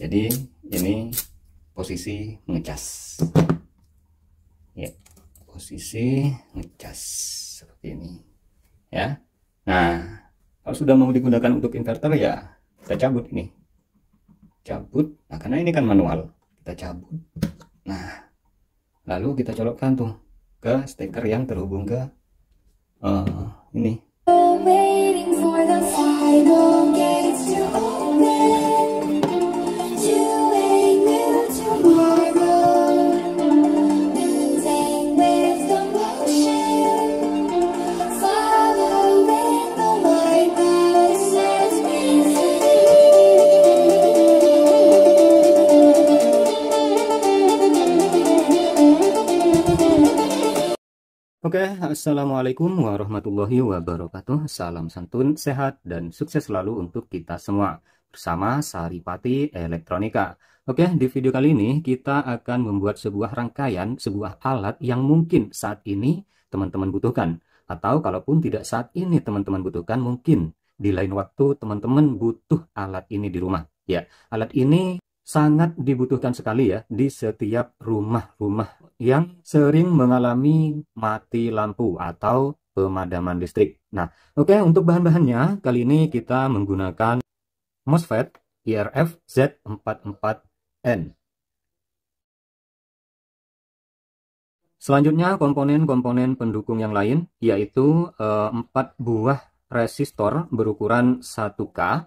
Jadi ini posisi ngecas ya, posisi ngecas seperti ini ya. Nah, kalau sudah mau digunakan untuk inverter ya kita cabut ini, cabut. Nah, karena ini kan manual, kita cabut. Nah, lalu kita colokkan tuh ke steker yang terhubung ke ini. Oke, assalamualaikum warahmatullahi wabarakatuh. Salam santun, sehat, dan sukses selalu untuk kita semua. Bersama Saripati Elektronika. Oke, di video kali ini kita akan membuat sebuah rangkaian, sebuah alat yang mungkin saat ini teman-teman butuhkan. Atau kalaupun tidak saat ini teman-teman butuhkan, mungkin di lain waktu teman-teman butuh alat ini di rumah. Ya, alat ini sangat dibutuhkan sekali ya di setiap rumah-rumah yang sering mengalami mati lampu atau pemadaman listrik. Nah, oke, untuk bahan-bahannya kali ini kita menggunakan MOSFET IRF Z44N. Selanjutnya komponen-komponen pendukung yang lain yaitu 4 buah resistor berukuran 1K.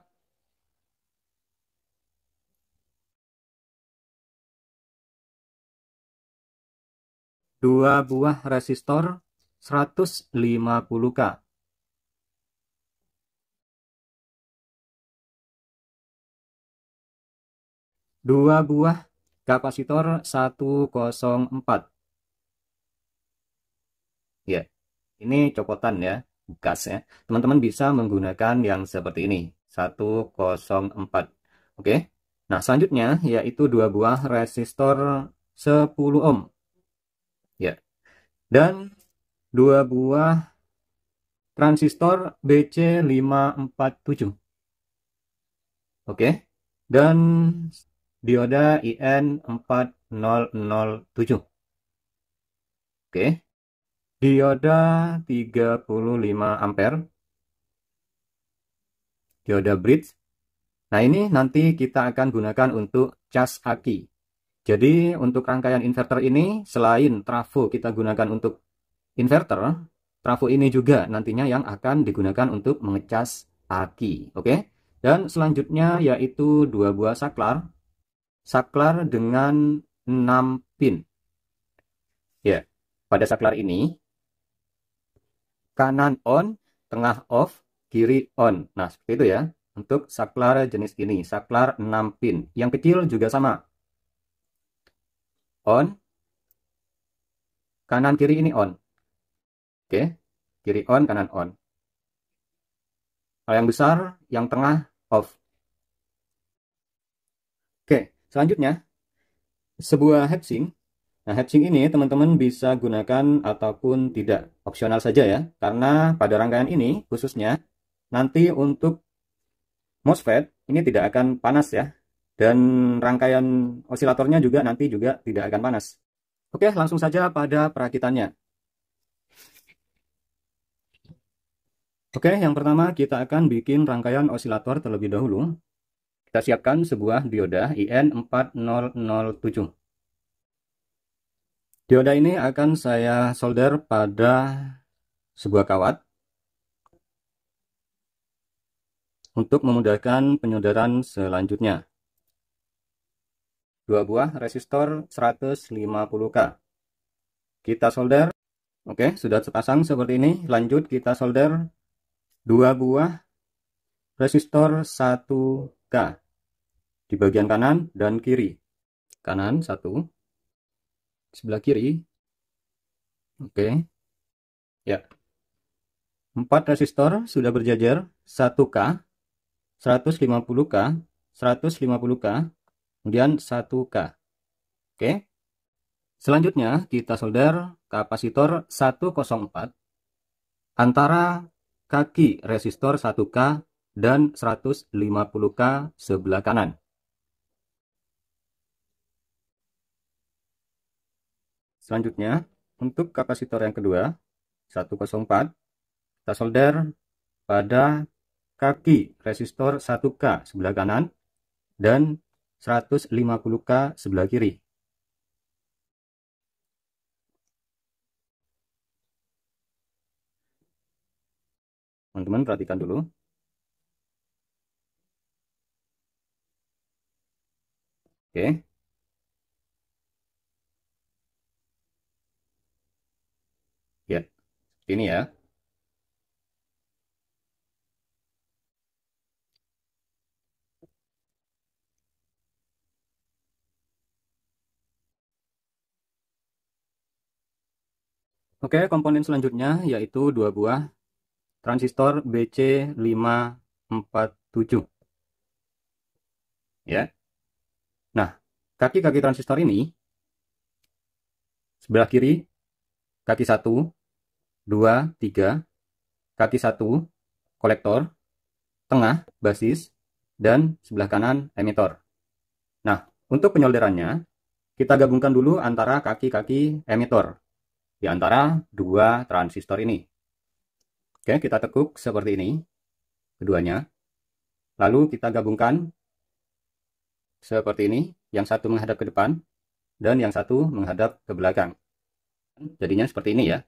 2 buah resistor 150K. 2 buah kapasitor 104. Ya, ini copotan ya, bekas ya. Teman-teman bisa menggunakan yang seperti ini, 104. Oke. Nah, selanjutnya yaitu 2 buah resistor 10 ohm. Ya. Dan 2 buah transistor BC547. Oke. Dan dioda IN4007. Oke. Dioda 35 ampere. Dioda bridge. Nah, ini nanti kita akan gunakan untuk cas aki. Jadi untuk rangkaian inverter ini selain trafo kita gunakan untuk inverter, trafo ini juga nantinya yang akan digunakan untuk mengecas aki. Oke. Dan selanjutnya yaitu 2 buah saklar. Saklar dengan 6 pin. Ya, pada saklar ini kanan on, tengah off, kiri on. Nah, seperti itu ya. Untuk saklar jenis ini, saklar 6 pin. Yang kecil juga sama. On, kanan kiri ini on. Oke, kiri on, kanan on. Kalau yang besar, yang tengah off. Oke, selanjutnya sebuah heatsink. Nah, heatsink ini teman-teman bisa gunakan ataupun tidak, opsional saja ya. Karena pada rangkaian ini khususnya nanti untuk MOSFET ini tidak akan panas ya. Dan rangkaian osilatornya juga nanti juga tidak akan panas. Oke, langsung saja pada perakitannya. Oke, yang pertama kita akan bikin rangkaian osilator terlebih dahulu. Kita siapkan sebuah dioda IN4007. Dioda ini akan saya solder pada sebuah kawat untuk memudahkan penyolderan selanjutnya. 2 buah resistor 150K. Kita solder. Oke, sudah terpasang seperti ini. Lanjut kita solder 2 buah resistor 1K di bagian kanan dan kiri. Kanan 1, sebelah kiri. Oke. Ya. 4 resistor sudah berjajar, 1K, 150K, 150K, kemudian 1K. Oke. Selanjutnya kita solder kapasitor 104 antara kaki resistor 1K dan 150K sebelah kanan. Selanjutnya, untuk kapasitor yang kedua, 104, kita solder pada kaki resistor 1K sebelah kanan dan 150K sebelah kiri. Teman-teman perhatikan dulu. Oke. Ya, ini ya. Oke, komponen selanjutnya yaitu dua buah transistor BC547. Ya. Nah, kaki-kaki transistor ini sebelah kiri kaki 1, 2, 3, kaki 1 kolektor, tengah basis, dan sebelah kanan emitor. Nah, untuk penyolderannya kita gabungkan dulu antara kaki-kaki emitor di antara dua transistor ini. Oke, kita tekuk seperti ini keduanya. Lalu kita gabungkan seperti ini, yang satu menghadap ke depan dan yang satu menghadap ke belakang. Jadinya seperti ini ya.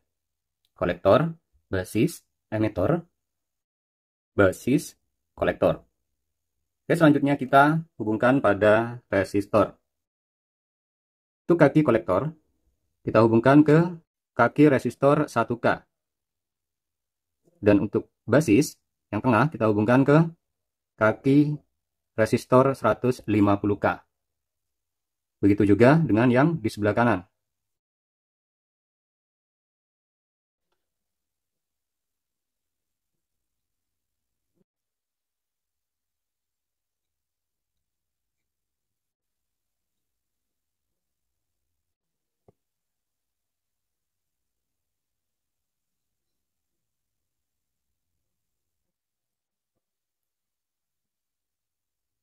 Kolektor, basis, emitor, basis, kolektor. Oke, selanjutnya kita hubungkan pada resistor. Untuk kaki kolektor, kita hubungkan ke kaki resistor 1K. Dan untuk basis, yang tengah kita hubungkan ke kaki resistor 150K. Begitu juga dengan yang di sebelah kanan.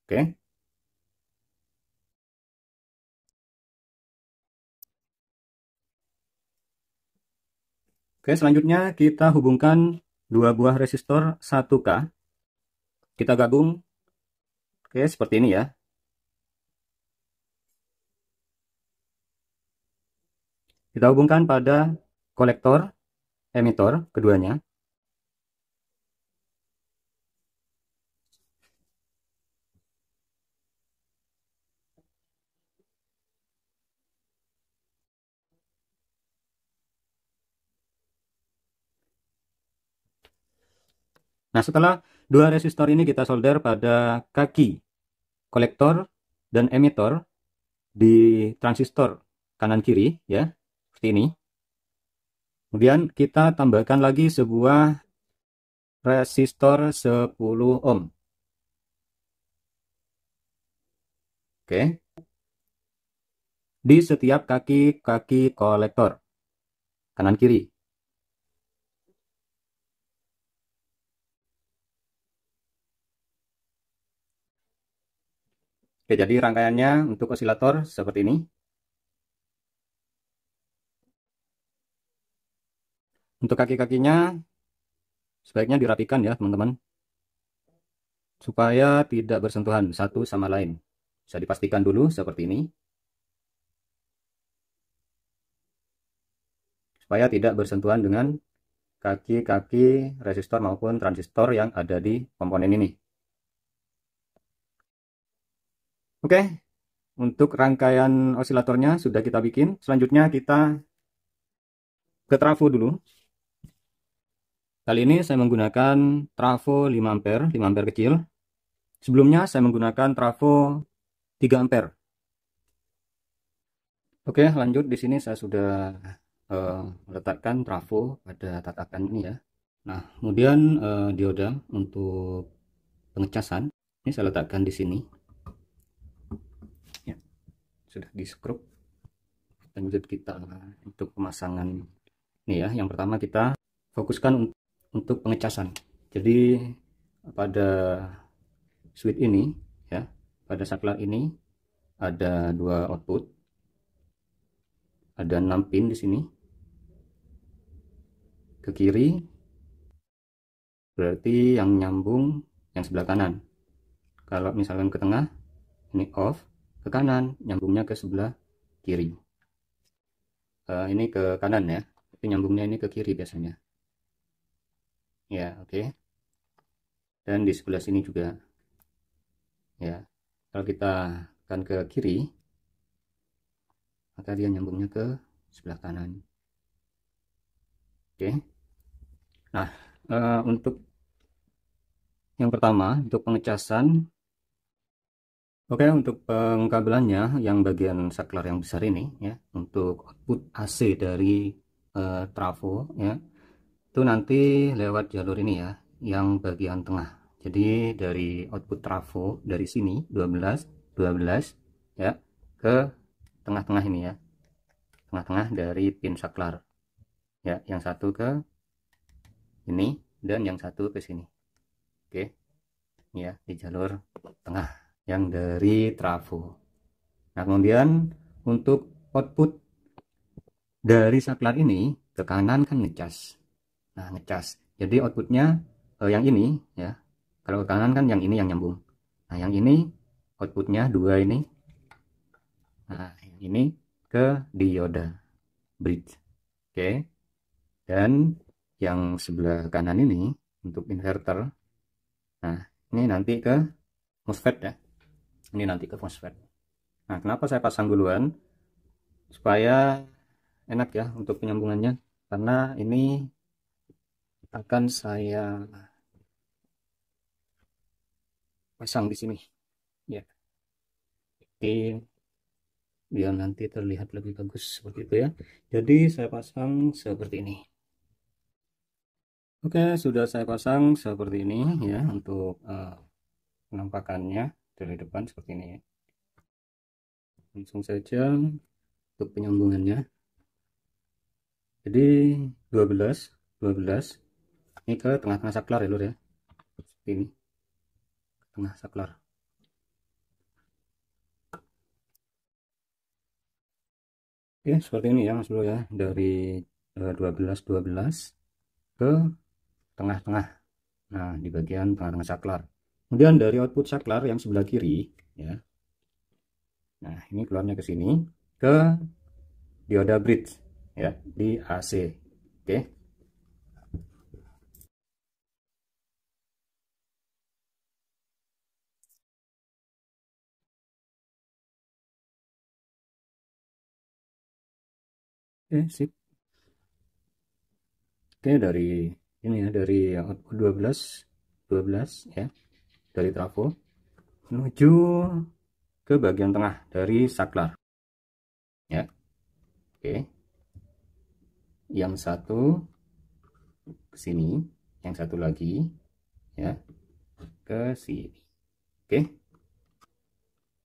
Oke. Oke, selanjutnya kita hubungkan dua buah resistor 1K. Kita gabung. Oke, seperti ini ya. Kita hubungkan pada kolektor, emitor, keduanya. Nah, setelah dua resistor ini kita solder pada kaki kolektor dan emitor di transistor kanan kiri ya, seperti ini. Kemudian kita tambahkan lagi sebuah resistor 10 ohm. Oke. Di setiap kaki-kaki kolektor kanan kiri. Oke, jadi rangkaiannya untuk osilator seperti ini. Untuk kaki-kakinya sebaiknya dirapikan ya, teman-teman. Supaya tidak bersentuhan satu sama lain. Bisa dipastikan dulu seperti ini. Supaya tidak bersentuhan dengan kaki-kaki resistor maupun transistor yang ada di komponen ini. Oke, untuk rangkaian osilatornya sudah kita bikin. Selanjutnya kita ke trafo dulu. Kali ini saya menggunakan trafo 5 ampere, 5 ampere kecil. Sebelumnya saya menggunakan trafo 3 ampere. Oke, lanjut di sini saya sudah meletakkan trafo pada tatakan ini ya. Nah, kemudian dioda untuk pengecasan ini saya letakkan di sini. Ya, sudah di skrup. Lanjut kita untuk pemasangan ini ya. Yang pertama kita fokuskan untuk pengecasan. Jadi pada switch ini ya, pada saklar ini ada dua output. ada 6 pin di sini. Ke kiri berarti yang nyambung yang sebelah kanan. Kalau misalkan ke tengah ini off, ke kanan nyambungnya ke sebelah kiri. Ini ke kanan ya, tapi nyambungnya ini ke kiri biasanya. Ya, oke. Dan di sebelah sini juga. Ya, kalau kita kan ke kiri, maka dia nyambungnya ke sebelah kanan. Oke. Nah, untuk yang pertama, untuk pengecasan. Oke, untuk pengkabelannya yang bagian saklar yang besar ini ya, untuk output AC dari trafo ya, itu nanti lewat jalur ini ya, yang bagian tengah. Jadi dari output trafo dari sini 12 12 ya ke tengah-tengah ini ya. Tengah-tengah dari pin saklar. Ya, yang satu ke ini dan yang satu ke sini. Oke. Ya, di jalur tengah yang dari trafo. Nah, kemudian untuk output dari saklar ini ke kanan kan ngecas. Nah, ngecas. Jadi outputnya yang ini ya. Kalau ke kanan kan yang ini yang nyambung. Nah, yang ini outputnya dua ini. Nah, yang ini ke dioda bridge. Oke. Dan yang sebelah kanan ini untuk inverter. Nah, ini nanti ke MOSFET ya. Ini nanti ke MOSFET. Nah, kenapa saya pasang duluan? Supaya enak ya untuk penyambungannya, karena ini akan saya pasang di sini ya, oke, biar nanti terlihat lebih bagus seperti itu ya. Jadi saya pasang seperti ini. Oke, sudah saya pasang seperti ini ya, untuk penampakannya dari depan seperti ini ya. Langsung saja untuk penyambungannya. Jadi 12 12 ini ke tengah-tengah saklar ya lur ya, seperti ini, tengah saklar. Oke, seperti ini ya Mas Bro ya, dari 12 ke tengah-tengah. Nah, di bagian tengah-tengah saklar. Kemudian dari output saklar yang sebelah kiri ya. Nah, ini keluarnya ke sini ke dioda bridge ya, di AC. Oke. Oke, sip. Oke, dari ini ya, dari output 12 ya, dari trafo menuju ke bagian tengah dari saklar ya. Oke, yang satu ke sini, yang satu lagi ya ke sini. Oke,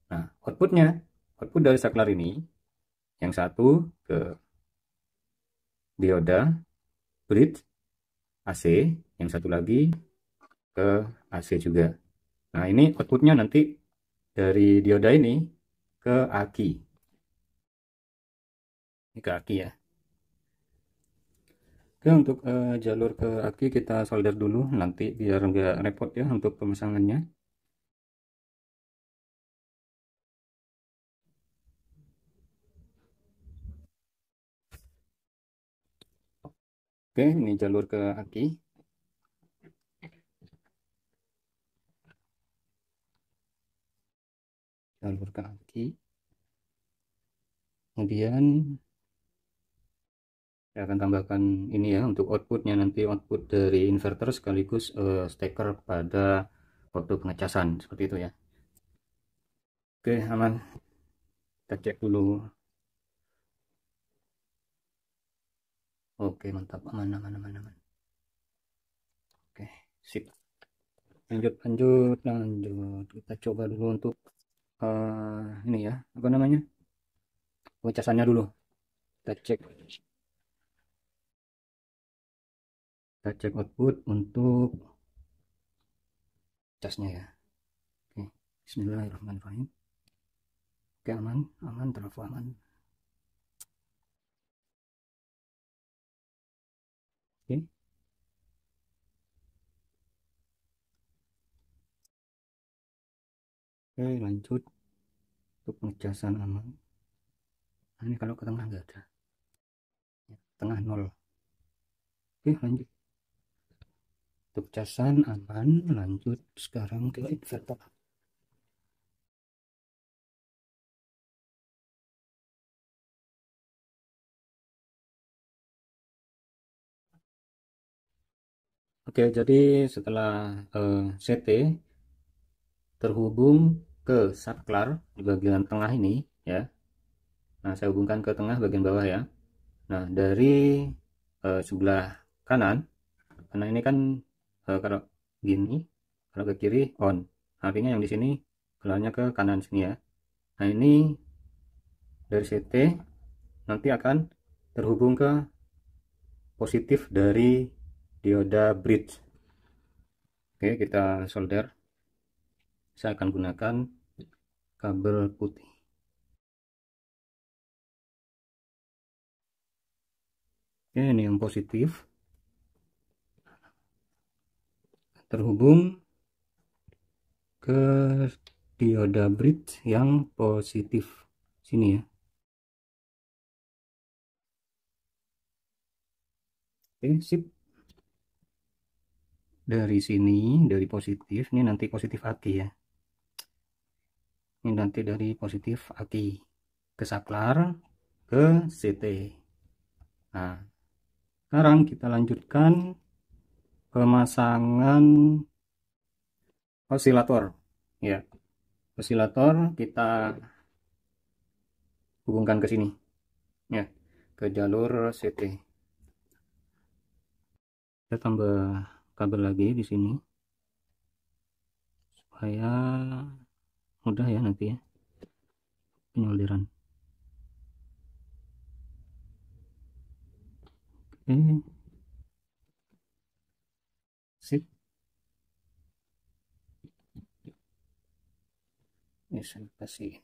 nah output dari saklar ini yang satu ke dioda bridge AC, yang satu lagi ke AC juga. Nah, ini outputnya nanti dari dioda ini ke aki. Ini ke aki ya. Oke, untuk jalur ke aki kita solder dulu nanti biar nggak repot ya untuk pemasangannya. Oke, ini jalur ke aki. Jalur ke aki. Kemudian saya akan tambahkan ini ya untuk outputnya, nanti output dari inverter sekaligus steker pada waktu pengecasan seperti itu ya. Oke, aman. Kita cek dulu. Oke, mantap, aman, aman, aman, aman. Oke, sip. Lanjut, lanjut, lanjut. Kita coba dulu untuk ini ya, apa namanya? Pengecasannya dulu. Kita cek, output untuk casnya ya. Oke, Bismillahirrahmanirrahim. Oke, aman, aman, trafo aman. Oke, lanjut untuk pengecasan aman. Nah, ini kalau ke tengah nggak ada, tengah nol. Oke, lanjut untuk casan aman. Lanjut sekarang ke inverter. Oke, jadi setelah CT terhubung ke saklar di bagian tengah ini ya. Nah, saya hubungkan ke tengah bagian bawah ya. Nah, dari sebelah kanan, karena ini kan kalau gini, kalau ke kiri on. Artinya yang di sini gelarnya ke kanan sini ya. Nah, ini dari CT nanti akan terhubung ke positif dari dioda bridge. Oke, kita solder. Saya akan gunakan kabel putih. Oke, ini yang positif terhubung ke dioda bridge yang positif sini ya. Oke, sip. Dari sini, dari positif, ini nanti positif aki ya. Ini nanti dari positif aki ke saklar ke CT. Nah, sekarang kita lanjutkan pemasangan osilator ya. Osilator kita hubungkan ke sini ya, ke jalur CT. Kita tambah kabel lagi di sini supaya mudah ya nanti ya penyolderan. Oke, sip. Ini saya kasih.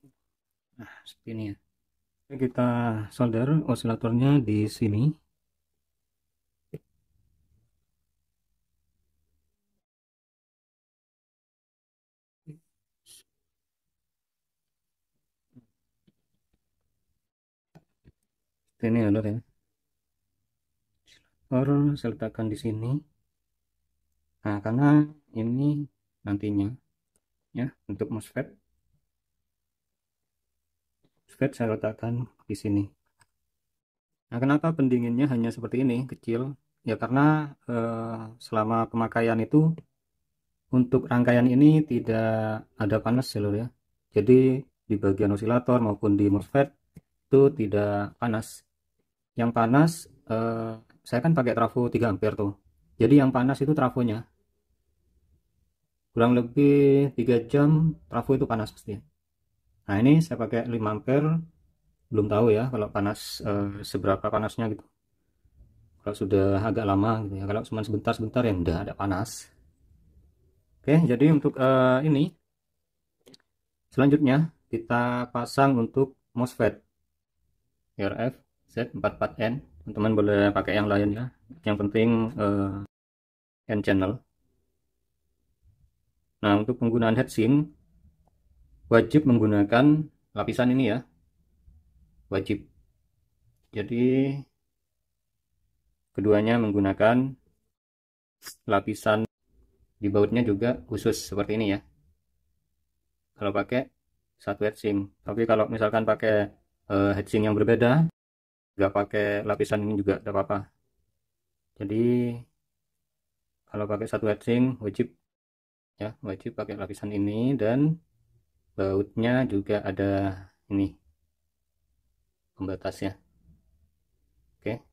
Nah, seperti ini ya. Kita solder osilatornya di sini. Ini ya, lor ya. Saya letakkan di sini. Nah, karena ini nantinya ya untuk MOSFET saya letakkan di sini. Nah, kenapa pendinginnya hanya seperti ini kecil? Ya karena selama pemakaian itu untuk rangkaian ini tidak ada panas ya, lor ya. Jadi di bagian osilator maupun di MOSFET itu tidak panas. Yang panas saya kan pakai trafo 3 ampere tuh. Jadi yang panas itu trafonya. Kurang lebih 3 jam trafo itu panas pasti. Nah, ini saya pakai 5 ampere, belum tahu ya kalau panas seberapa panasnya gitu. Kalau sudah agak lama gitu ya. Kalau cuma sebentar-sebentar ya udah ada panas. Oke, jadi untuk ini selanjutnya kita pasang untuk MOSFET RF Z44N. Teman-teman boleh pakai yang lain ya. Yang penting N channel. Nah, untuk penggunaan heatsink wajib menggunakan lapisan ini ya. Wajib. Jadi keduanya menggunakan lapisan di bautnya juga khusus seperti ini ya. Kalau pakai satu heatsink. Tapi kalau misalkan pakai heatsink yang berbeda, nggak pakai lapisan ini juga tidak apa-apa. Jadi kalau pakai satu heatsink wajib ya, wajib pakai lapisan ini dan bautnya juga ada ini pembatasnya. Oke.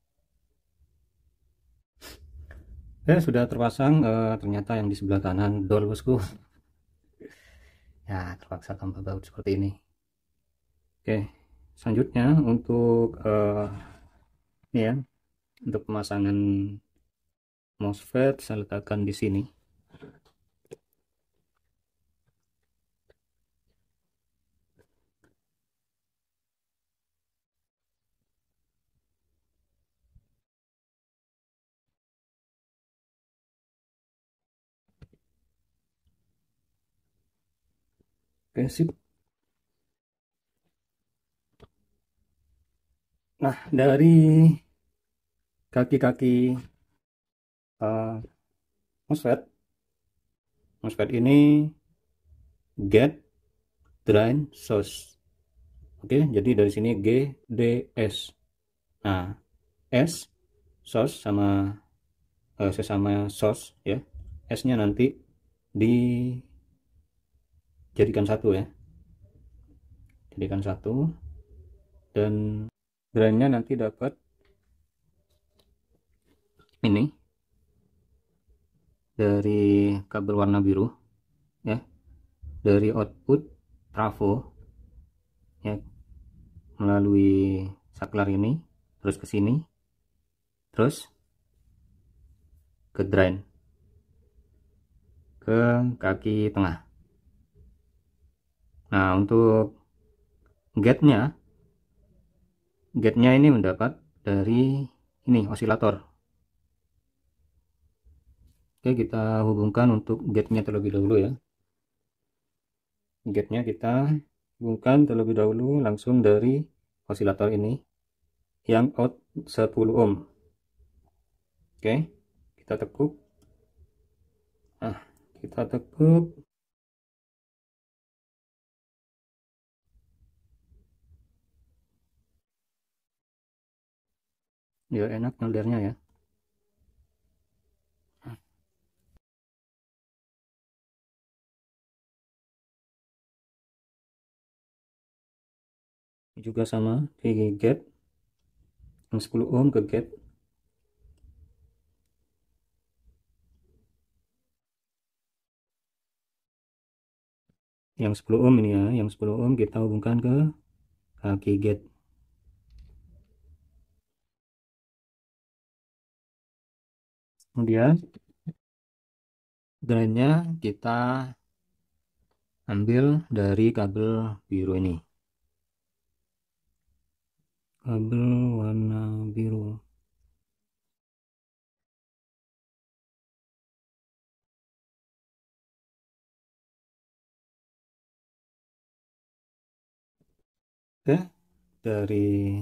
Ya sudah terpasang, ternyata yang di sebelah kanan dol bosku. Ya terpaksa tambah baut seperti ini. Oke, selanjutnya untuk ini ya, untuk pemasangan MOSFET saya letakkan di sini. Oke, sip. Nah, dari kaki-kaki uh, MOSFET, MOSFET ini get, drain, source. Oke, jadi dari sini G, D, S. Nah, S, source sama sesama source ya. S-nya nanti dijadikan satu ya. Jadikan satu, dan drainnya nanti dapat ini dari kabel warna biru ya, dari output trafo ya, melalui saklar ini terus ke sini, terus ke drain, ke kaki tengah. Nah, untuk gate-nya ini mendapat dari ini osilator. Oke, kita hubungkan untuk gate-nya terlebih dahulu ya. Gate-nya kita hubungkan terlebih dahulu langsung dari osilator ini yang out 10 ohm. Oke, kita tekuk. Nah, kita tekuk. Ya, enak nyoldernya ya. Ini juga sama di gate yang 10 ohm ke gate. Yang 10 ohm ini ya, yang 10 ohm kita hubungkan ke kaki gate. Kemudian drainnya kita ambil dari kabel biru ini, kabel warna biru. Oke, dari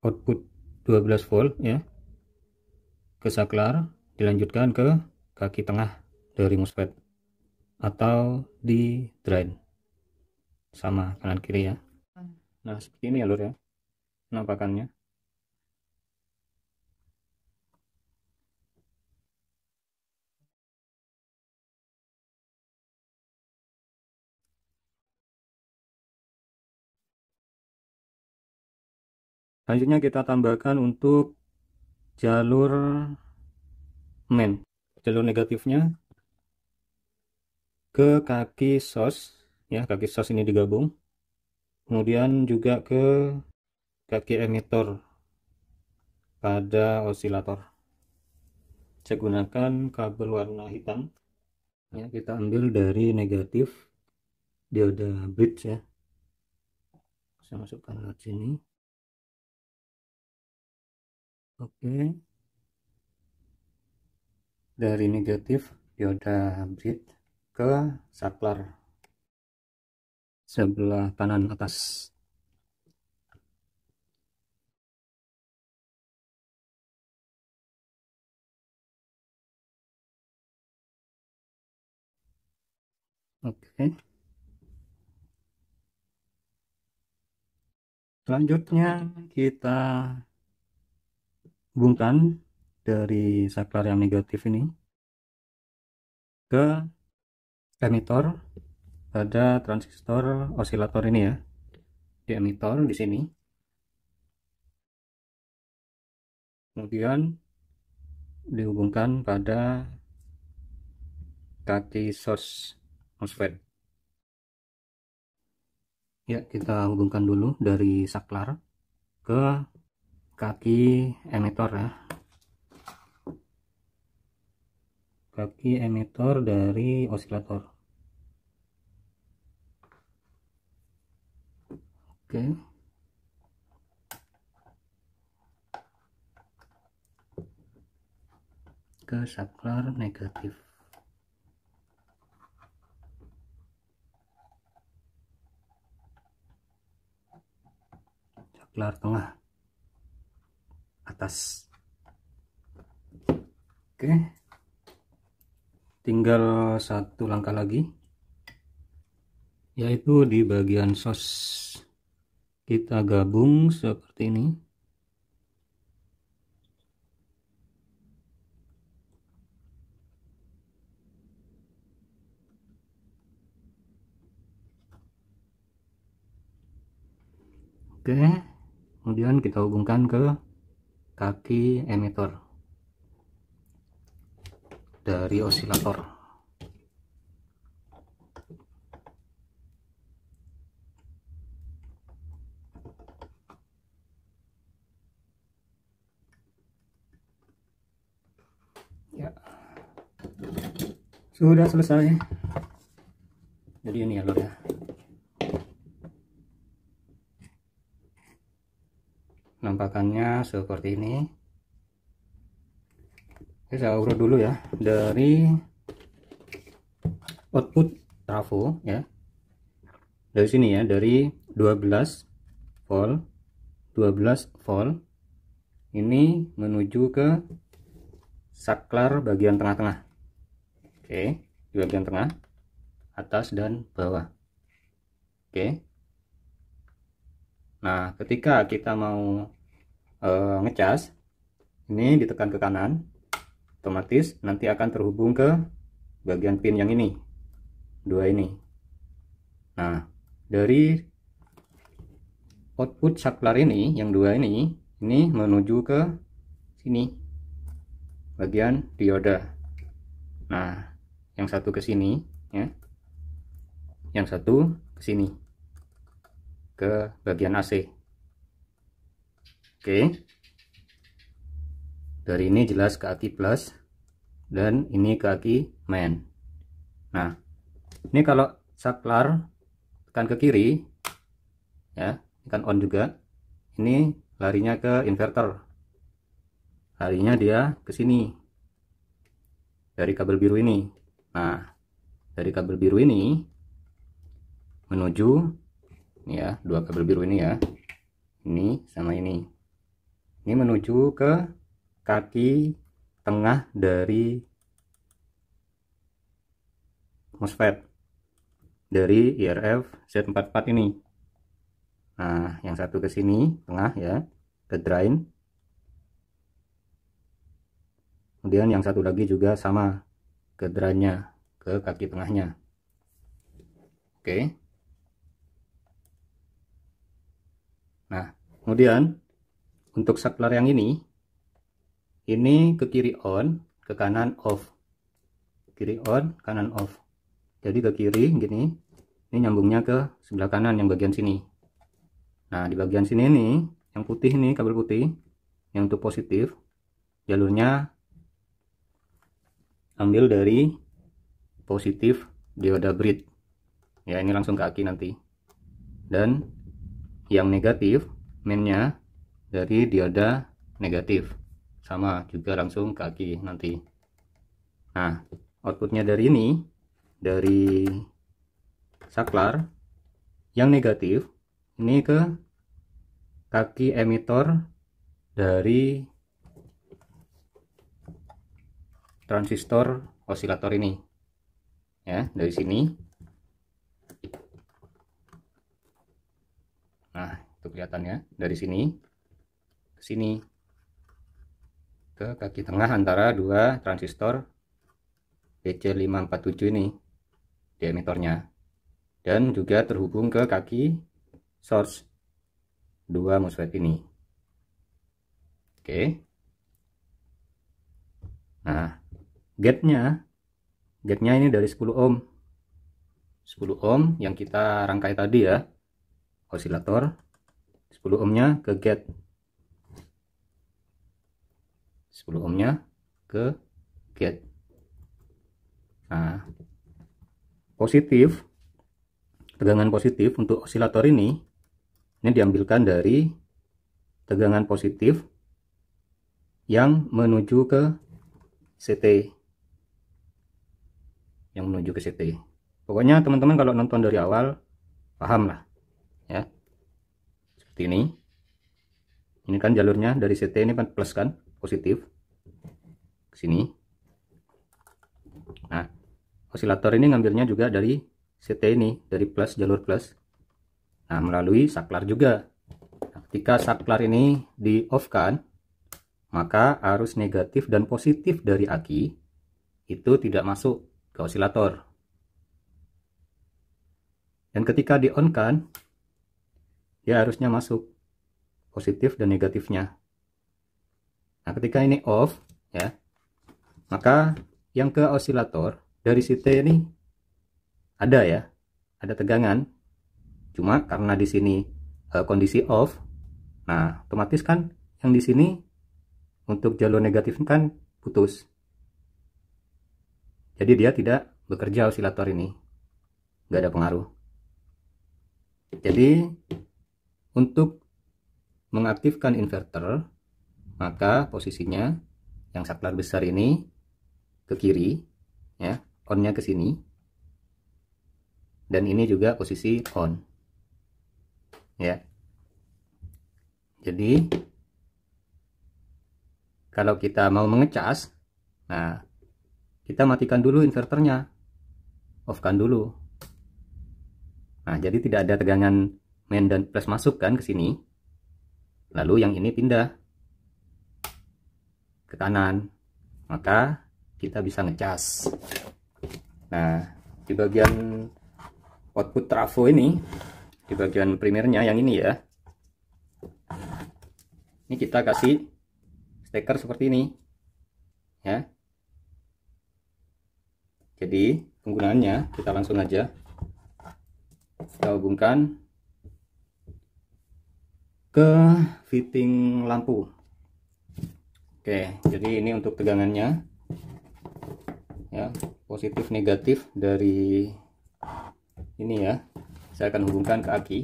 output 12 volt ya ke saklar, dilanjutkan ke kaki tengah dari MOSFET atau di drain, sama kanan kiri ya. Nah, seperti ini ya lur ya penampakannya. Selanjutnya kita tambahkan untuk jalur main, jalur negatifnya ke kaki source ya, kaki source ini digabung, kemudian juga ke kaki emitor pada osilator. Saya gunakan kabel warna hitam ya, kita ambil dari negatif dioda bridge ya, saya masukkan lewat sini. Oke, dari negatif dioda bridge ke saklar sebelah kanan atas. Oke, selanjutnya kita hubungkan dari saklar yang negatif ini ke emitor pada transistor osilator ini ya, di emitor di sini. Kemudian dihubungkan pada kaki source MOSFET ya, kita hubungkan dulu dari saklar ke kaki emitor ya, kaki emitor dari osilator. Oke, ke saklar negatif. saklar tengah atas. Oke, tinggal satu langkah lagi, yaitu di bagian sos kita gabung seperti ini. Oke, kemudian kita hubungkan ke kaki emitor dari osilator. Ya, sudah selesai. Jadi ini alurnya. Nampakannya seperti ini. Oke, saya urut dulu ya, dari output trafo ya, dari sini ya, dari 12 volt ini menuju ke saklar bagian tengah-tengah. Oke, di bagian tengah, atas dan bawah. Oke, nah ketika kita mau ngecas, ini ditekan ke kanan, otomatis nanti akan terhubung ke bagian pin yang ini, dua ini. Nah, dari output saklar ini yang dua ini menuju ke sini, bagian dioda. Nah, yang satu ke sini ya, yang satu ke sini, ke bagian AC. Oke, dari ini jelas ke aki plus dan ini ke aki main. Nah, ini kalau saklar tekan ke kiri ya, kan on juga, ini larinya ke inverter, larinya dia ke sini dari kabel biru ini. Nah, dari kabel biru ini menuju ini ya, dua kabel biru ini ya, ini sama ini menuju ke kaki tengah dari MOSFET dari IRF Z44 ini. Nah, yang satu ke sini tengah ya, ke drain. Kemudian yang satu lagi juga sama, ke drainnya, ke kaki tengahnya. Oke. Nah, kemudian untuk saklar yang ini ke kiri on, ke kanan off. Kiri on, kanan off. Jadi ke kiri gini, ini nyambungnya ke sebelah kanan yang bagian sini. Nah, di bagian sini nih, yang putih ini, kabel putih, yang untuk positif, jalurnya ambil dari positif dioda bridge. Ya, ini langsung ke aki nanti. Dan yang negatif, mainnya dari dioda negatif. Sama juga langsung ke aki nanti. Nah, outputnya dari ini, dari saklar yang negatif ini ke kaki emitor dari transistor osilator ini ya, dari sini. Nah, itu kelihatannya dari sini ke sini, ke kaki tengah antara dua transistor DC547 ini di emitornya, dan juga terhubung ke kaki source dua MOSFET ini. Oke. Nah, gate-nya ini dari 10 ohm. 10 ohm yang kita rangkai tadi ya, osilator. 10 ohmnya ke gate. 10 ohmnya ke gate. Nah, positif, tegangan positif untuk osilator ini diambilkan dari tegangan positif yang menuju ke CT. Yang menuju ke CT. Pokoknya teman-teman kalau nonton dari awal paham lah ya. Seperti ini. Ini kan jalurnya dari CT ini kan plus kan, positif ke sini. Nah, osilator ini ngambilnya juga dari CT ini, dari plus, jalur plus. Nah, melalui saklar juga. Nah, ketika saklar ini di off kan, maka arus negatif dan positif dari aki itu tidak masuk ke osilator. Dan ketika di on kan, dia harusnya masuk positif dan negatifnya. Nah, ketika ini off ya, maka yang ke osilator dari CT ini ada ya, ada tegangan. Cuma karena di sini kondisi off, nah otomatis kan yang di sini untuk jalur negatif kan putus. Jadi dia tidak bekerja osilator ini, nggak ada pengaruh. Jadi untuk mengaktifkan inverter, maka posisinya yang saklar besar ini ke kiri ya, onnya ke sini, dan ini juga posisi on ya. Jadi kalau kita mau mengecas, nah kita matikan dulu inverternya, off kan dulu. Nah, jadi tidak ada tegangan main dan plus masuk kan ke sini. Lalu yang ini pindah ke kanan, maka kita bisa ngecas. Nah, di bagian output trafo ini, di bagian primernya yang ini ya, ini kita kasih steker seperti ini ya. Jadi penggunaannya kita langsung aja kita hubungkan ke fitting lampu. Oke, jadi ini untuk tegangannya ya, positif negatif dari ini ya, saya akan hubungkan ke aki.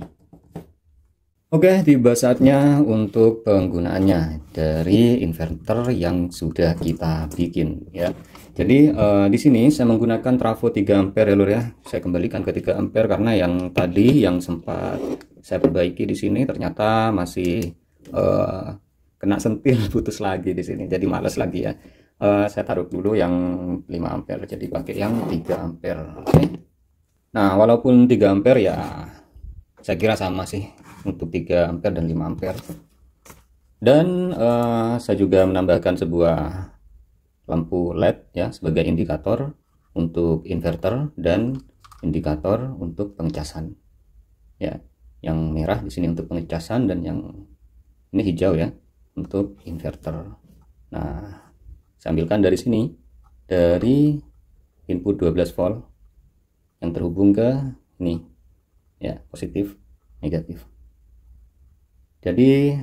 Oke, tiba saatnya untuk penggunaannya dari inverter yang sudah kita bikin ya. Jadi di sini saya menggunakan trafo 3 ampere ya lur ya. Saya kembalikan ke 3 ampere karena yang tadi yang sempat saya perbaiki di sini ternyata masih kena sentil, putus lagi di sini. Jadi males lagi ya. Saya taruh dulu yang 5 ampere, jadi pakai yang 3 ampere. Oke. Nah, walaupun 3 ampere ya saya kira sama sih untuk 3 ampere dan 5 ampere. Dan saya juga menambahkan sebuah lampu LED ya sebagai indikator untuk inverter dan indikator untuk pengecasan. Ya, yang merah di sini untuk pengecasan dan yang ini hijau ya untuk inverter. Nah, saya ambilkan dari sini, dari input 12 volt yang terhubung ke ini ya, positif negatif. Jadi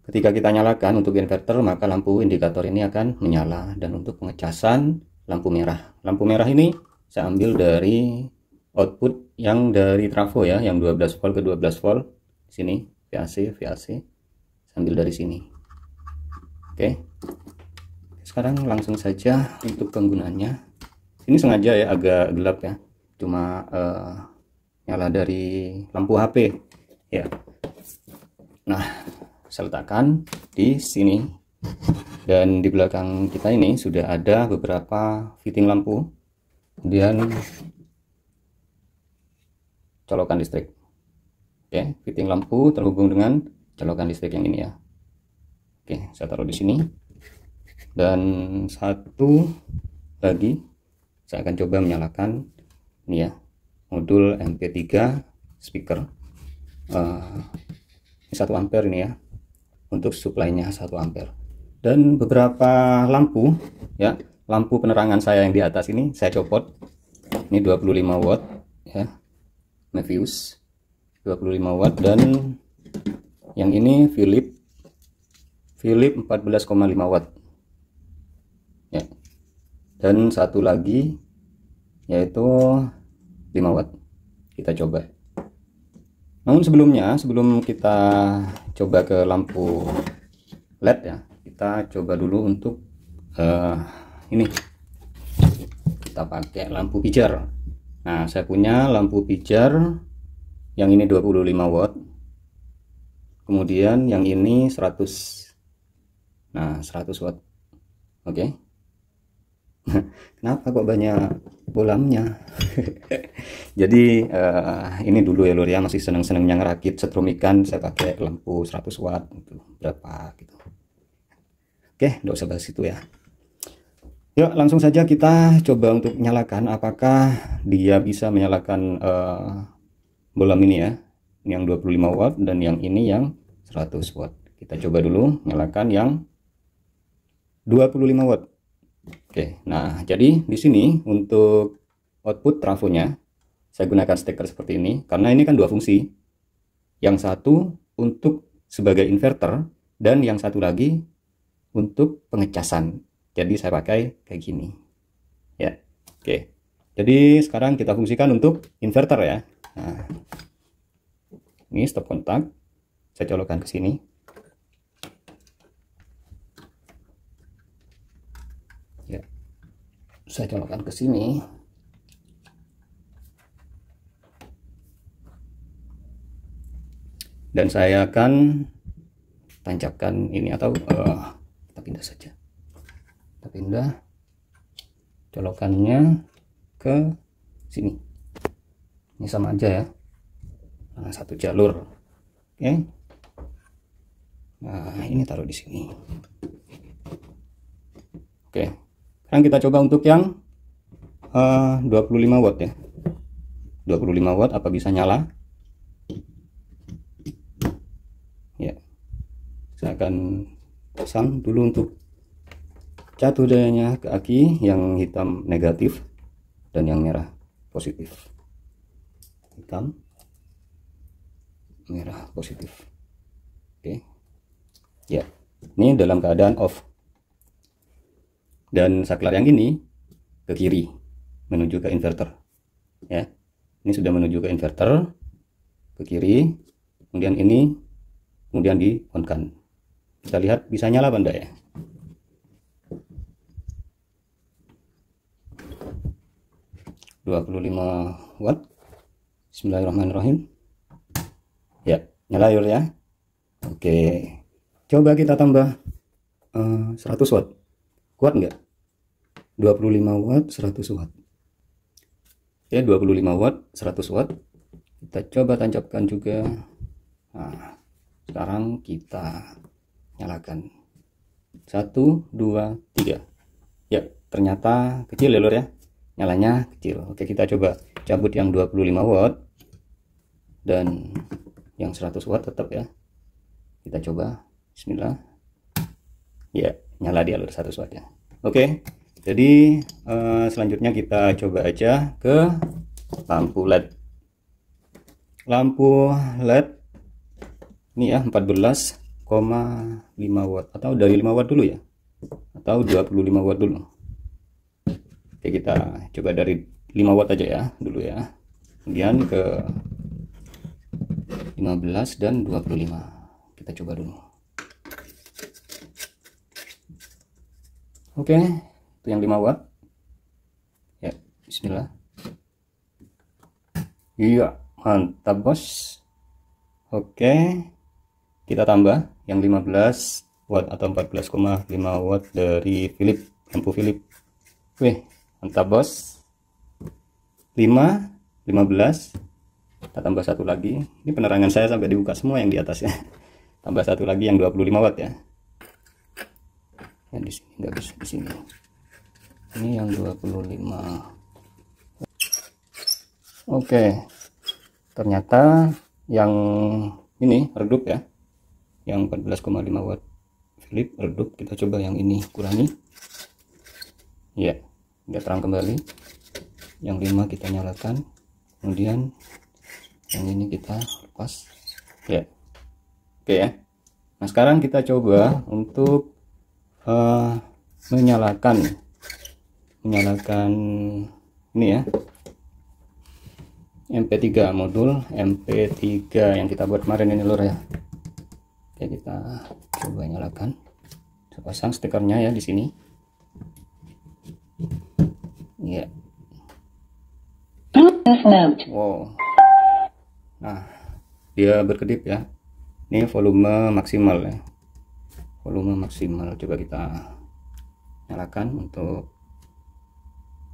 ketika kita nyalakan untuk inverter, maka lampu indikator ini akan menyala. Dan untuk pengecasan lampu merah, lampu merah ini saya ambil dari output yang dari trafo ya, yang 12 volt ke 12 volt sini, VAC saya ambil dari sini. Oke, sekarang langsung saja untuk penggunaannya. Ini sengaja ya agak gelap ya, cuma nyala dari lampu HP ya. Nah, saya letakkan di sini, dan di belakang kita ini sudah ada beberapa fitting lampu, kemudian colokan listrik. Oke, fitting lampu terhubung dengan colokan listrik yang ini ya. Oke, saya taruh di sini, dan satu lagi saya akan coba menyalakan ini ya, modul MP3 speaker. Ini 1 ampere ini ya, untuk suplainya 1 ampere. Dan beberapa lampu ya, lampu penerangan saya yang di atas ini saya copot. Ini 25 watt ya, Mevius 25 watt, dan yang ini Philips 14,5 watt ya. Dan satu lagi yaitu 5 watt. Kita coba. Namun sebelumnya, sebelum kita coba ke lampu LED ya, kita coba dulu untuk ini, kita pakai lampu pijar. Nah, saya punya lampu pijar yang ini 25 watt kemudian yang ini 100. Nah, 100 watt. Oke. Kenapa kok banyak bolamnya? Jadi ini dulu ya lur ya, masih seneng-senengnya ngerakit setrum ikan, saya pakai lampu 100 watt gitu. Berapa gitu. Oke, nggak usah bahas itu ya. Yuk langsung saja kita coba untuk nyalakan, apakah dia bisa menyalakan bolam ini ya, yang 25 watt dan yang ini yang 100 watt. Kita coba dulu nyalakan yang 25 watt. Oke, nah jadi di sini untuk output trafonya saya gunakan steker seperti ini karena ini kan dua fungsi. Yang satu untuk sebagai inverter dan yang satu lagi untuk pengecasan. Jadi saya pakai kayak gini. Ya. Oke. Jadi sekarang kita fungsikan untuk inverter ya. Nah, ini stop kontak. Saya colokkan ke sini. Ya, saya colokkan ke sini. Dan saya akan tancapkan ini atau kita pindah saja. Kita pindah colokannya ke sini. Ini sama aja ya. Nah, satu jalur. Oke. Nah, ini taruh di sini. Oke. Sekarang kita coba untuk yang 25 watt ya. 25 watt apa bisa nyala? Ya. Saya akan pasang dulu untuk catu dayanya ke aki, yang hitam negatif dan yang merah positif. Hitam, merah positif. Oke. Ya. Ini dalam keadaan off. Dan saklar yang ini ke kiri menuju ke inverter ya. Ini sudah menuju ke inverter ke kiri, kemudian ini kemudian di on kan. Kita lihat bisa nyala apa enggak ya. ...25 watt. Bismillahirrahmanirrahim. Ya, nyala ya. Oke, coba kita tambah 100 watt. Kuat enggak? 25 watt 100 watt ya, 25 watt 100 watt. Kita coba tancapkan juga. Nah, sekarang kita nyalakan 1 2 3 ya, ternyata kecil ya lur ya, nyalanya kecil. Oke, kita coba cabut yang 25 watt dan yang 100 watt tetap ya. Kita coba, bismillah. Ya, nyala dia lur 100 watt ya. Oke, jadi selanjutnya kita coba aja ke lampu LED. Lampu LED ini ya 14,5 watt atau dari 5 watt dulu ya, atau 25 watt dulu. Oke, kita coba dari 5 watt aja ya dulu ya, kemudian ke 15 dan 25 kita coba dulu. Oke, itu yang 5 watt ya, bismillah. Iya, mantap bos. Oke, kita tambah yang 15 watt atau 14,5 watt dari Philips, lampu Philips. Wih, mantap bos. 5 15, kita tambah satu lagi. Ini penerangan saya sampai dibuka semua yang di atasnya. Tambah satu lagi yang 25 watt ya. Di sini nggak bisa, di sini ini yang 25. Oke, ternyata yang ini redup ya, yang 14,5 watt Philips redup. Kita coba yang ini kurangi ya, dia terang kembali. Yang 5 kita nyalakan, kemudian yang ini kita lepas ya. Oke ya, nah sekarang kita coba untuk menyalakan ini ya, MP3, modul MP3 yang kita buat kemarin ini lur ya. Oke, kita coba nyalakan. Saya pasang stikernya ya di sini ya. Wow, nah dia berkedip ya. Ini volume maksimal ya, volume maksimal. Coba kita nyalakan untuk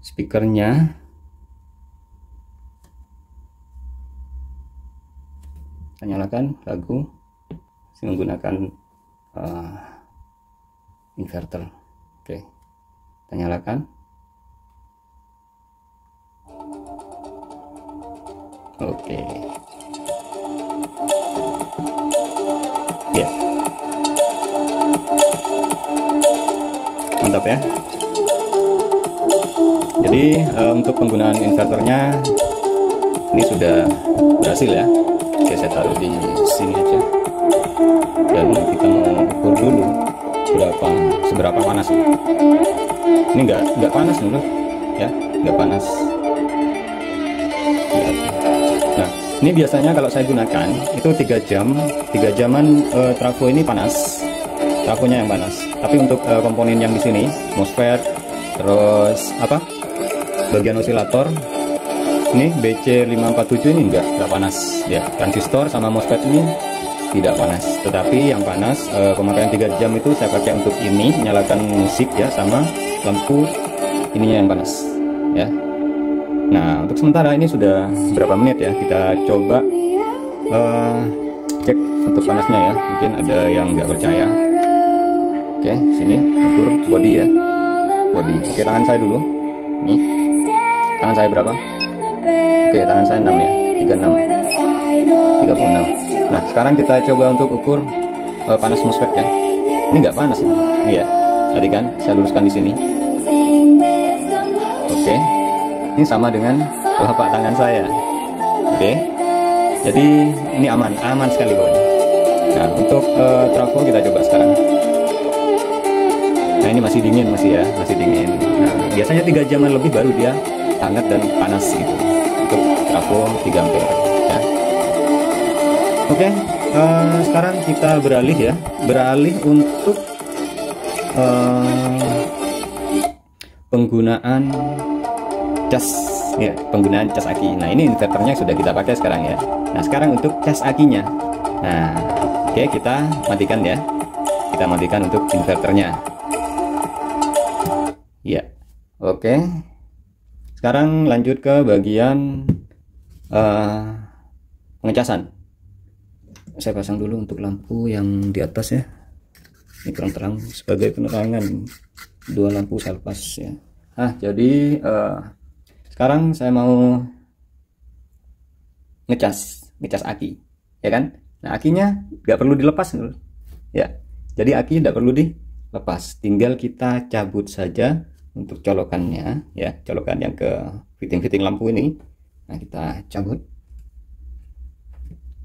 speakernya. Kita nyalakan lagu menggunakan inverter. Oke, kita nyalakan. Oke, ya, mantap ya. Jadi untuk penggunaan inverternya ini sudah berhasil ya. Oke, saya taruh di sini aja. Dan kita mau ukur dulu seberapa panas. Ini nggak panas dulu ya, nggak panas. Nah, ini biasanya kalau saya gunakan itu 3 jaman trafo ini panas, trafonya yang panas. Tapi untuk komponen yang di sini, MOSFET, terus bagian osilator ini BC547 ini enggak panas ya. Transistor sama MOSFET ini tidak panas, tetapi yang panas pemakaian 3 jam itu saya pakai untuk ini, nyalakan musik ya, sama lampu ininya yang panas ya. Nah, untuk sementara ini sudah berapa menit ya, kita coba cek untuk panasnya ya. Mungkin ada yang nggak percaya. Oke, sini ukur body ya, body. Oke, tangan saya dulu. Nih, tangan saya berapa? Oke, tangan saya 6 ya, 36. Nah, sekarang kita coba untuk ukur panas MOSFET ya. Ini nggak panas ini. Iya, tadi kan saya luruskan di sini. Oke, ini sama dengan telapak tangan saya. Oke, jadi ini aman sekali pokoknya. Nah, untuk trafo kita coba sekarang. Nah, ini masih dingin, masih dingin. Nah, biasanya 3 jaman lebih baru dia hangat dan panas gitu. Untuk trafo 3 ampere ya. Oke, sekarang kita beralih untuk penggunaan cas ya, penggunaan cas aki. Nah, ini inverternya sudah kita pakai sekarang ya. Nah, sekarang untuk cas akinya. Nah, oke, kita matikan ya. Kita matikan untuk inverternya. Ya, oke. Sekarang lanjut ke bagian pengecasan. Saya pasang dulu untuk lampu yang di atas ya. Ini kurang terang, sebagai penerangan 2 lampu salpas ya. Jadi sekarang saya mau ngecas aki ya kan. Nah, akinya nggak perlu dilepas ya. Jadi aki nggak perlu dilepas, tinggal kita cabut saja untuk colokannya ya, colokan yang ke fitting lampu ini. Nah, kita cabut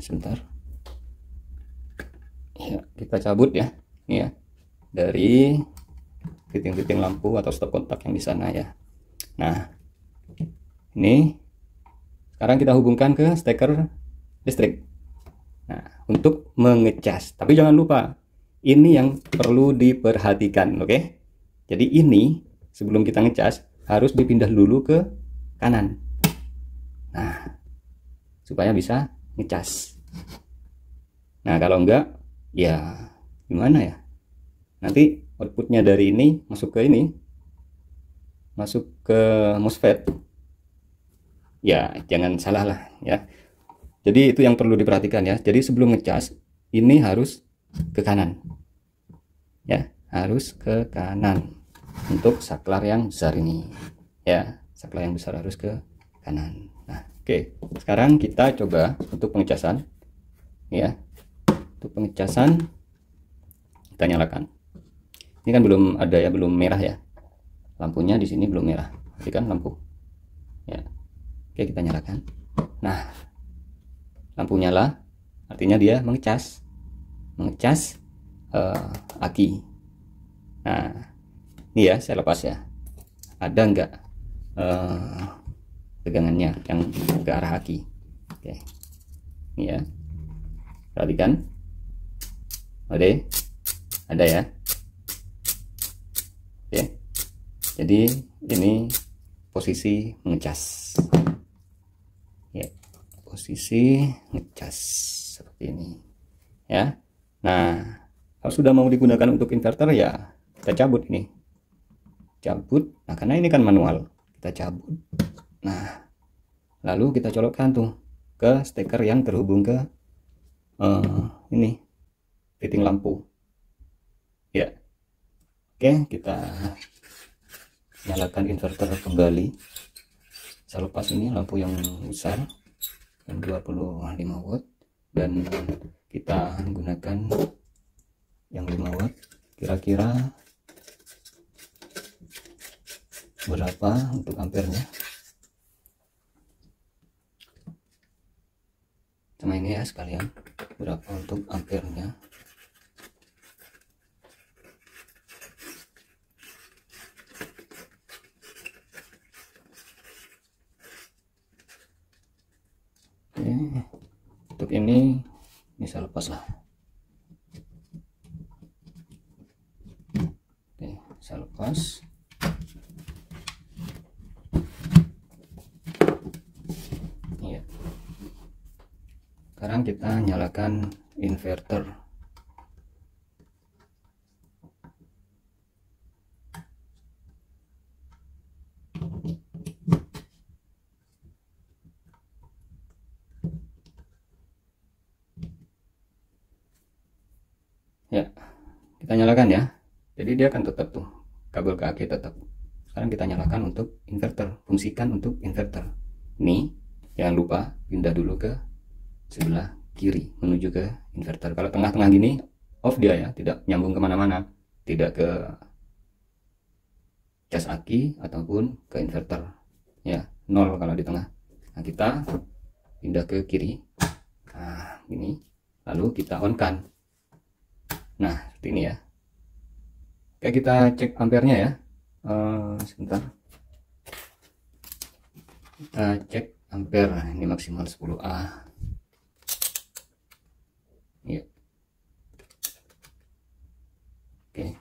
sebentar ya, kita cabut ya, ini ya, dari fitting lampu atau stop kontak yang di sana ya. Nah, ini sekarang kita hubungkan ke steker listrik. Nah, untuk mengecas, tapi jangan lupa ini yang perlu diperhatikan, oke? Jadi ini sebelum kita ngecas harus dipindah dulu ke kanan. Nah, supaya bisa ngecas. Nah, kalau enggak ya gimana ya? Nanti outputnya dari ini masuk ke MOSFET. Ya, jangan salah lah ya. Jadi itu yang perlu diperhatikan ya. Jadi sebelum ngecas ini harus ke kanan. Ya, harus ke kanan. Untuk saklar yang besar ini. Ya, saklar yang besar harus ke kanan. Nah, oke. Sekarang kita coba untuk pengecasan. Ya. Untuk pengecasan kita nyalakan. Ini kan belum ada ya, belum merah ya. Lampunya di sini belum merah. Ini kan lampu. Ya. Oke, kita nyalakan. Nah, lampu nyala, artinya dia mengecas aki. Nah, ini ya, saya lepas ya. Ada enggak tegangannya yang ke arah aki? Oke, ini ya, perhatikan. Ada ya. Oke, jadi ini posisi mengecas ya, posisi ngecas seperti ini ya. Nah, kalau sudah mau digunakan untuk inverter ya kita cabut ini, cabut. Nah, karena ini kan manual, kita cabut. Nah, lalu kita colokkan tuh ke steker yang terhubung ke ini fitting lampu, ya. Oke, kita nyalakan inverter kembali. Saya lepas ini lampu yang besar yang 25 watt, dan kita gunakan yang 5 watt. Kira-kira berapa untuk ampernya? Sama ini ya sekalian, berapa untuk ampernya? Oke, untuk ini bisa lepas lah. Oke, saya lepas. Iya. Sekarang kita nyalakan inverter. Ya, kita nyalakan ya. Jadi dia akan tetap tuh, kabel ke aki tetap. Sekarang kita nyalakan untuk inverter, fungsikan untuk inverter. Nih, jangan lupa pindah dulu ke sebelah kiri menuju ke inverter. Kalau tengah-tengah gini off dia ya, tidak nyambung kemana-mana, tidak ke cas aki ataupun ke inverter ya, 0 kalau di tengah. Nah, kita pindah ke kiri, nah ini, lalu kita on kan. Nah, seperti ini ya. Oke, kita cek ampernya ya. Sebentar. Kita cek ampere, ini maksimal 10A. Ya. Oke.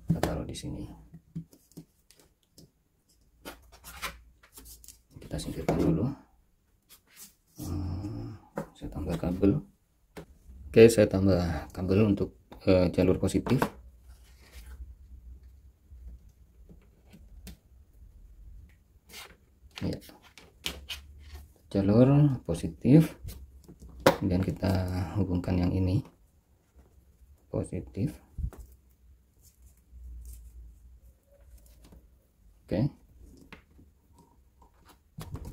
Kita taruh di sini. Kita singkirkan dulu. Saya tambah kabel. Oke, saya tambah kabel untuk jalur positif. Ya. Jalur positif. Kemudian kita hubungkan yang ini. Positif. Oke.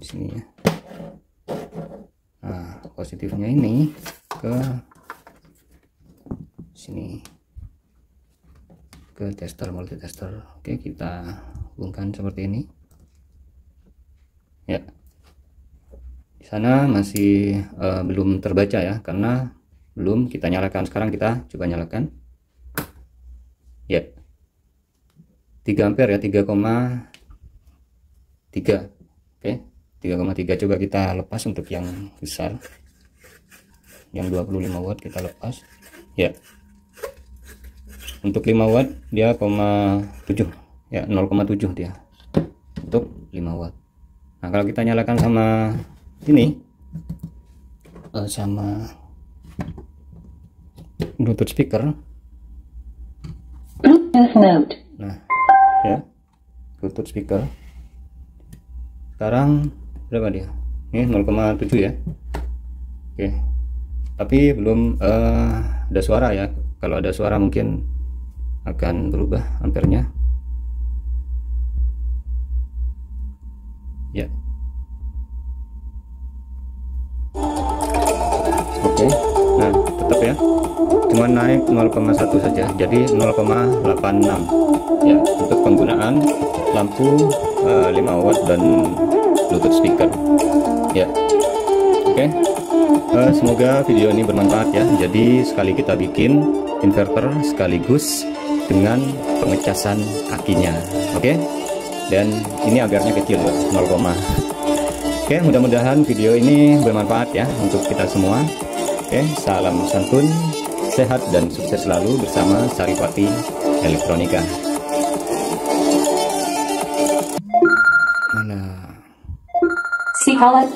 Di sini ya. Nah, positifnya ini ke sini, ke tester, multitester. Oke, kita hubungkan seperti ini ya. Di sana masih belum terbaca ya, karena belum kita nyalakan. Sekarang kita coba nyalakan ya, 3 ampere ya, 3,3. oke, 3,3. coba kita lepas untuk yang besar, yang 25 watt kita lepas ya. Untuk 5 watt dia 0,7 ya, 0,7 dia untuk 5 watt. Nah, kalau kita nyalakan sama ini sama Bluetooth speaker, nah ya, Bluetooth speaker sekarang berapa dia? Ini 0,7 ya. Oke, tapi belum ada suara ya. Kalau ada suara mungkin akan berubah ampernya ya. Oke, nah tetap ya, cuma naik 0,1 saja, jadi 0,86 ya, untuk penggunaan lampu 5 watt dan Bluetooth speaker ya. Oke, semoga video ini bermanfaat ya. Jadi sekali kita bikin inverter sekaligus dengan pengecasan akinya. Oke, dan ini ampernya kecil 0, oke, mudah-mudahan video ini bermanfaat ya untuk kita semua. Oke, salam santun, sehat dan sukses selalu bersama Saripati Elektronika. Si Khaled.